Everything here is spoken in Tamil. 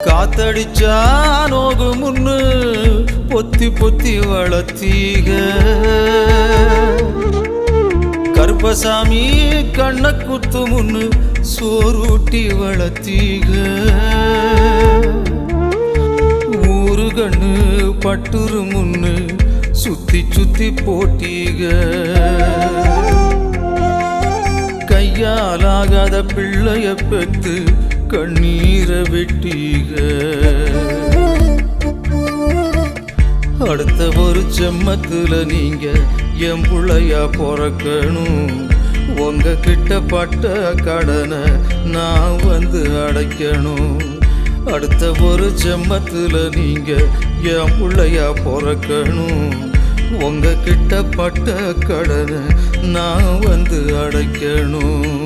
காத்தடிச்சா நோகு முன்னு பொத்தி பொத்தி வளர்த்தீக கருப்பசாமி கண்ண குத்து முன்னு சோறுட்டி வளர்த்தீக ஊரு கண்ணு பட்டுரு முன்னு சுத்தி சுத்தி போட்டீக கையாலாகாத பிள்ளைய பெத்து கண்ணீரை வெட்டீக அடுத்த ஒரு செம்மத்துல நீங்க என் புள்ளையா பிறக்கணும் உங்க கிட்ட பட்ட கடனை நான் வந்து அடைக்கணும் அடுத்த ஒரு செம்மத்துல நீங்க என் புள்ளையா பிறக்கணும் உங்க கிட்ட பட்ட கடனை நான் வந்து அடைக்கணும்